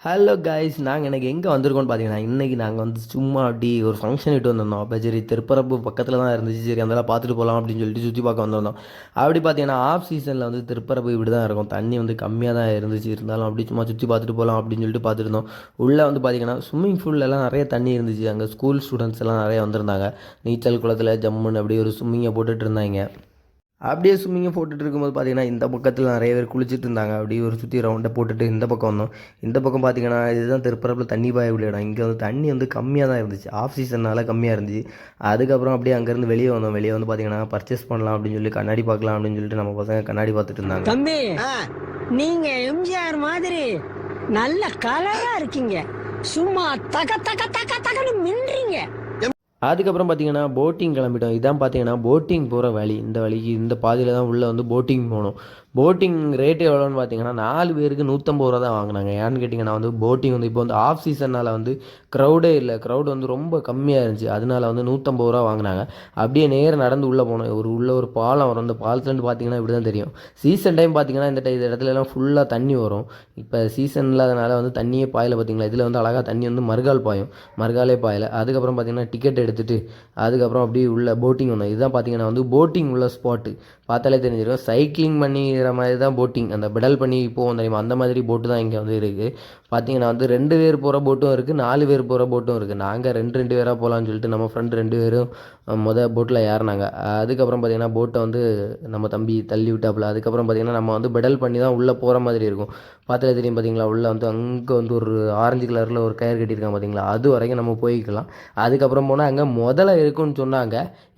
Hello guys, நாங்கள் எனக்கு எங்கே வந்திருக்கோம்னு பார்த்தீங்கன்னா, இன்றைக்கி நாங்கள் வந்து சும்மா அப்படி ஒரு ஃபங்க்ஷன் இட்டு வந்திருந்தோம். அப்போ சரி திருப்பரப்பு பக்கத்தில் தான் இருந்துச்சு, சரி அதெல்லாம் பார்த்துட்டு போகலாம் அப்படின்னு சொல்லிட்டு சுற்றி பார்க்க வந்திருந்தோம். அப்படி பார்த்தீங்கன்னா ஆஃப் சீசனில் வந்து திருப்பரப்பு இப்படி தான் இருக்கும், தண்ணி வந்து கம்மியாக தான் இருந்துச்சு. இருந்தாலும் அப்படி சும்மா சுற்றி பார்த்துட்டு போகலாம் அப்படின்னு சொல்லிட்டு பார்த்துட்டு இருந்தோம். உள்ளே வந்து பார்த்தீங்கன்னா ஸ்விம்மிங் பூல்லலாம் நிறைய தண்ணி இருந்துச்சு. அங்கே ஸ்கூல் ஸ்டூடெண்ட்ஸ் எல்லாம் நிறைய வந்திருந்தாங்க. நீச்சல் குளத்தில் ஜம்முன்னு அப்படியே ஒரு ஸ்விம்மிங்கை போட்டுட்டு இருந்தாங்க. அப்படியே ஸ்விம்மிங்கை போட்டுட்டு இருக்கும்போது பார்த்தீங்கன்னா, இந்த பக்கத்தில் நிறைய பேர் குளிச்சுட்டு இருந்தாங்க. அப்படியே ஒரு சுற்றி ரவுண்டை போட்டுட்டு இந்த பக்கம் வந்தோம். இந்த பக்கம் பார்த்தீங்கன்னா, இதுதான் திருப்பரப்பில் தண்ணி பாயக்கூடிய இடம். இங்கே வந்து தண்ணி வந்து கம்மியாக தான் இருந்துச்சு, ஆஃப் சீசனால் கம்மியாக இருந்துச்சு. அதுக்கப்புறம் அப்படியே அங்கேருந்து வெளியே வந்தோம். வெளியே வந்து பார்த்தீங்கன்னா, பர்ச்சேஸ் பண்ணலாம் அப்படின்னு சொல்லி கண்ணாடி பார்க்கலாம் அப்படின்னு சொல்லிட்டு நம்ம பசங்க கண்ணாடி பார்த்துட்டு இருந்தாங்க. தம்பி, நீங்க எம்ஜிஆர் மாதிரி நல்ல கலரா இருக்கீங்க, சும்மா தக தக தக தகன்னு மின்றீங்க. அதுக்கப்புறம் பார்த்தீங்கன்னா போட்டிங் கிளம்பிட்டோம். இதான் பார்த்தீங்கன்னா போட்டிங் போகிற வழி. இந்த வழிக்கு இந்த பாதையில் தான் உள்ளே வந்து போட்டிங் போகணும். போட்டிங் ரேட்டு எவ்வளோன்னு பார்த்தீங்கன்னா 4 பேருக்கு 150 ரூபா தான் வாங்கினாங்க. ஏன்னு கேட்டிங்கன்னா வந்து போட்டிங் வந்து இப்போ வந்து ஆஃப் சீசனால் வந்து க்ரௌடே இல்லை, க்ரௌடு வந்து ரொம்ப கம்மியாக இருந்துச்சு. அதனால வந்து 150 ரூபா வாங்கினாங்க. அப்படியே நேரம் நடந்து உள்ளே போனோம். உள்ளே ஒரு பாலம் வரும். அந்த பாலத்துலேருந்து பார்த்தீங்கன்னா இப்படி தான் தெரியும். சீசன் டைம் பார்த்தீங்கன்னா இந்த இடத்துலலாம் ஃபுல்லாக தண்ணி வரும். இப்போ சீசன் இல்லாதனால வந்து தண்ணியே பாயலை பார்த்தீங்களா. இதில் வந்து அழகாக தண்ணி வந்து மறுகால் பாயும், மறுகாலே பாயலை. அதுக்கப்புறம் பார்த்தீங்கன்னா டிக்கெட் எடுத்துகிட்டு அதுக்கப்புறம் அப்படியே உள்ள போட்டிங் வந்தோம். இதுதான் பார்த்தீங்கன்னா வந்து போட்டிங் உள்ள ஸ்பாட்டு. பார்த்தாலே தெரிஞ்சிருக்கும், சைக்கிளிங் பண்ணிக்கிற மாதிரி தான் போட்டிங். அந்த பெடல் பண்ணி போவோம் தெரியுமா, அந்த மாதிரி போட்டு தான் இங்கே வந்து இருக்குது. பார்த்தீங்கன்னா வந்து 2 பேர் போகிற போட்டும் இருக்குது, 4 பேர் போகிற போட்டும் இருக்குது. நாங்கள் 2 பேராக போகலான்னு சொல்லிட்டு நம்ம ஃப்ரெண்டு 2 பேரும் போட்டில் ஏறினாங்க. அதுக்கப்புறம் பார்த்திங்கன்னா போட்டை வந்து நம்ம தம்பி தள்ளி விட்டாப்புல. அதுக்கப்புறம் பார்த்திங்கன்னா நம்ம வந்து பெடல் பண்ணி தான் உள்ளே போகிற மாதிரி இருக்கும். பார்த்தாலே தெரியும் பார்த்தீங்களா, உள்ளே வந்து அங்கே வந்து ஒரு ஆரஞ்சு கலரில் ஒரு கயிறு கட்டியிருக்காங்க பார்த்தீங்களா, அது வரைக்கும் நம்ம போய்க்கலாம். அதுக்கப்புறம் போனால் அங்கே முதல்ல இருக்குன்னு சொன்னாங்க,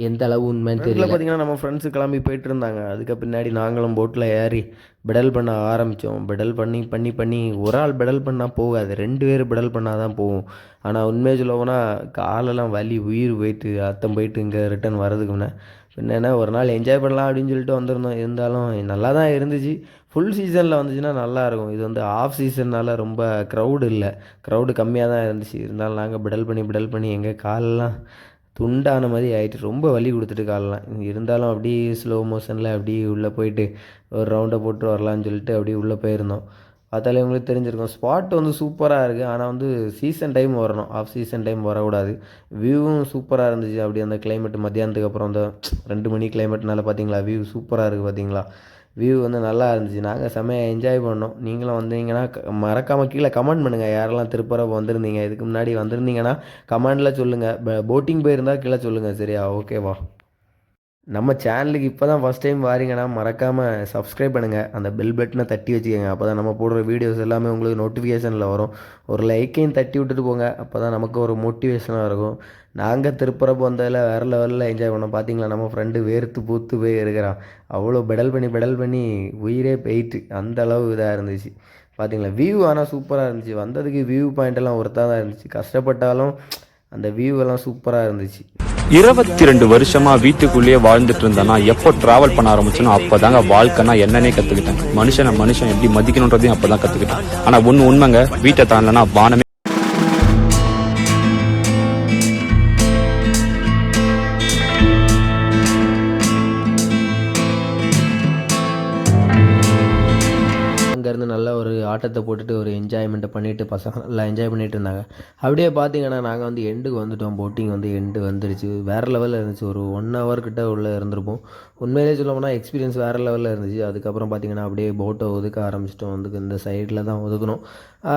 எந்த அளவு உண்மைன்னு தெரியல. பார்த்தீங்கன்னா நம்ம ஃப்ரெண்ட்ஸு கிளம்பி போயிட்டு இருந்தாங்க. அதுக்கு பின்னாடி நாங்களும் போட்டில் ஏறி பெடல் பண்ண ஆரம்பித்தோம். பெடல் பண்ணி பண்ணி பண்ணி ஒரு ஆள் பெடல் பண்ணால் போகாது, 2 பேர் பெடல் பண்ணால் தான் போகும். ஆனால் உண்மையை சொல்ல போனால் காலெல்லாம் வலி, உயிர் போயிட்டு அத்தம் போயிட்டு இங்கே ரிட்டன் வரதுக்கு பின்ன ஒரு நாள் என்ஜாய் பண்ணலாம் அப்படின்னு சொல்லிட்டு வந்திருந்தோம். இருந்தாலும் நல்லா தான் இருந்துச்சு. ஃபுல் சீசனில் வந்துச்சுன்னா நல்லாயிருக்கும். இது வந்து ஆஃப் சீசன்னால் ரொம்ப க்ரௌடு இல்லை, க்ரௌடு கம்மியாக தான் இருந்துச்சு. இருந்தாலும் நாங்கள் பெடல் பண்ணி எங்கள் காலெல்லாம் துண்டான மாதிரி ஆகிட்டு ரொம்ப வலி கொடுத்துட்டு காலெலாம். இருந்தாலும் அப்படியே ஸ்லோ மோஷனில் அப்படியே உள்ளே போயிட்டு ஒரு ரவுண்டை போட்டு வரலான்னு சொல்லிட்டு அப்படியே உள்ளே போயிருந்தோம். பார்த்தாலே உங்களுக்கு தெரிஞ்சிருக்கும், ஸ்பாட் வந்து சூப்பராக இருக்குது. ஆனால் வந்து சீசன் டைம் வரணும், ஆஃப் சீசன் டைம் வரக்கூடாது. வியூவும் சூப்பராக இருந்துச்சு. அப்படி அந்த கிளைமேட் மத்தியானத்துக்கு அப்புறம் அந்த 2 மணி கிளைமேட்னால பார்த்தீங்களா வியூ சூப்பராக இருக்குது. பார்த்தீங்களா வியூ வந்து நல்லா இருந்துச்சு. நாங்கள் செம்மையாக என்ஜாய் பண்ணோம். நீங்களும் வந்தீங்கன்னா மறக்காமல் கீழே கமெண்ட் பண்ணுங்கள், யாரெல்லாம் திருப்பரப்பு வந்திருந்தீங்க, இதுக்கு முன்னாடி வந்திருந்தீங்கன்னா கமெண்டில் சொல்லுங்கள். போட்டிங் போயிருந்தால் கீழே சொல்லுங்கள், சரியா? ஓகேவா? நம்ம சேனலுக்கு இப்போ தான் ஃபஸ்ட் டைம் வாரீங்கன்னா மறக்காமல் சப்ஸ்கிரைப் பண்ணுங்கள், அந்த பெல் பட்டனை தட்டி வச்சுக்கோங்க. அப்போ தான் நம்ம போடுற வீடியோஸ் எல்லாமே உங்களுக்கு நோட்டிஃபிகேஷனில் வரும். ஒரு லைக்கையும் தட்டி விட்டுட்டு போங்க, அப்போ தான் நமக்கு ஒரு மோட்டிவேஷனாக இருக்கும். நாங்கள் திருப்பரப்பு வந்ததில் வேறு லெவலில் என்ஜாய் பண்ணோம். பார்த்தீங்களா, நம்ம ஃப்ரெண்டு வேர்த்து பூத்து போய் இருக்கிறான். அவ்வளோ பெடல் பண்ணி உயிரே போயிட்டு அந்த அளவு இதாக இருந்துச்சு. பார்த்தீங்களா வியூ ஆனால் சூப்பராக இருந்துச்சு. வந்ததுக்கு வியூ பாயிண்டெல்லாம் ஒருத்தாக தான் இருந்துச்சு. கஷ்டப்பட்டாலும் அந்த வியூ எல்லாம் சூப்பராக இருந்துச்சு. 22 வருஷமா வீட்டுக்குள்ளேயே வாழ்ந்துட்டு இருந்தேன்னா எப்போ டிராவல் பண்ண ஆரம்பிச்சோன்னா அப்பதாங்க வாழ்க்கைனா என்னன்னே கத்துக்கிட்டேன். மனுஷன் எப்படி மதிக்கணுன்றதையும் அப்பதான் கத்துக்கிட்டேன். ஆனா ஒண்ணு உண்மைங்க, வீட்டை தாண்டலன்னா வானமே. அங்கேருந்து நல்ல ஒரு ஆட்டத்தை போட்டுட்டு ஒரு என்ஜாய்மெண்ட்டை பண்ணிவிட்டு பசங்க நல்லா என்ஜாய் பண்ணிகிட்டு இருந்தாங்க. அப்படியே பார்த்தீங்கன்னா நாங்கள் வந்து எண்டுக்கு வந்துவிட்டோம். போட்டிங் வந்து எண்டு வந்துடுச்சு. வேறு லெவலில் இருந்துச்சு. ஒரு 1 hour கிட்ட உள்ளே இருந்திருப்போம். உண்மையிலே சொல்ல போனால் எக்ஸ்பீரியன்ஸ் வேறு லெவலில் இருந்துச்சு. அதுக்கப்புறம் பார்த்திங்கன்னா அப்படியே போட்டை ஒதுக்க ஆரம்பிச்சிட்டோம். வந்து இந்த சைடில் தான் ஒதுக்கணும்.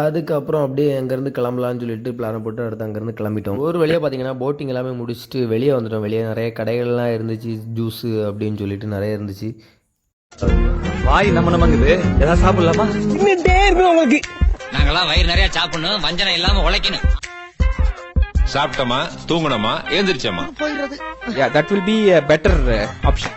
அதுக்கப்புறம் அப்படியே அங்கேருந்து கிளம்பலான்னு சொல்லிட்டு பிளானை போட்டு அடுத்து அங்கேருந்து கிளம்பிட்டோம். ஒரு வழியாக பார்த்திங்கன்னா போட்டிங் எல்லாமே முடிச்சுட்டு வெளியே வந்துட்டோம். வெளியே நிறைய கடைகள்லாம் இருந்துச்சு, ஜூஸு அப்படின்னு சொல்லிட்டு நிறைய இருந்துச்சு. வாய் நமங்குது, ஏதாவது சாப்பிடலாமா? உங்களுக்கு நாங்கெல்லாம் வயிறு நிறைய சாப்பிடணும், வஞ்சனம் இல்லாம உழைக்கணும். சாப்பிட்டோமா, தூங்கணுமா, எழுந்திரிச்சோமா போயிடுறது. Yeah, that will be a better option.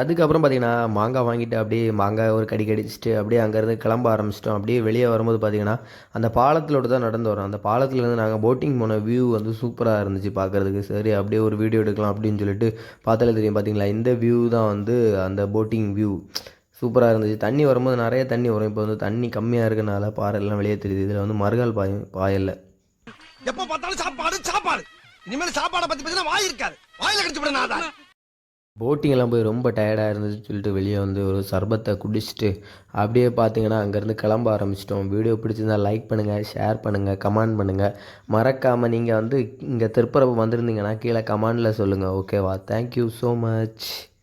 அதுக்கப்புறம் பார்த்திங்கன்னா மாங்காய் வாங்கிட்டு அப்படியே மாங்காய் ஒரு கடிச்சிட்டு அப்படியே அங்கேருந்து கிளம்ப ஆரம்பிச்சிட்டோம். அப்படியே வெளியே வரும்போது பார்த்திங்கன்னா அந்த பாலத்திலோடு தான் நடந்து வரோம். அந்த பாலத்துலேருந்து நாங்கள் போட்டிங் போன வியூ வந்து சூப்பராக இருந்துச்சு பார்க்குறதுக்கு. சரி அப்படியே ஒரு வீடியோ எடுக்கலாம் அப்படின்னு சொல்லிட்டு பார்த்தாலே தெரியும். பார்த்திங்களா இந்த வியூ தான் வந்து அந்த போட்டிங் வியூ சூப்பராக இருந்துச்சு. தண்ணி வரும்போது நிறைய தண்ணி வரும். இப்போ வந்து தண்ணி கம்மியாக இருக்கனால பாறையெல்லாம் வெளியே தெரியுது. இதில் வந்து மறுகால் பாயல்ல. எப்போ பார்த்தாலும் சாப்பாடு. இனிமேல் சாப்பாடை பற்றி வாய் இருக்காது, வாயில கடிச்சு விட நான் போட்டிங்கெல்லாம் போய் ரொம்ப டயர்டாக இருந்துச்சுன்னு சொல்லிட்டு வெளியே வந்து ஒரு சர்பத்தை குடிச்சிட்டு அப்படியே பார்த்தீங்கன்னா அங்கேருந்து கிளம்ப ஆரம்பிச்சிட்டோம். வீடியோ பிடிச்சிருந்தா லைக் பண்ணுங்கள், ஷேர் பண்ணுங்கள், கமெண்ட் பண்ணுங்கள். மறக்காமல் நீங்கள் வந்து இங்கே திருப்பரப்பு வந்திருந்தீங்கன்னா கீழே கமெண்டில் சொல்லுங்கள். ஓகேவா? Thank you so much.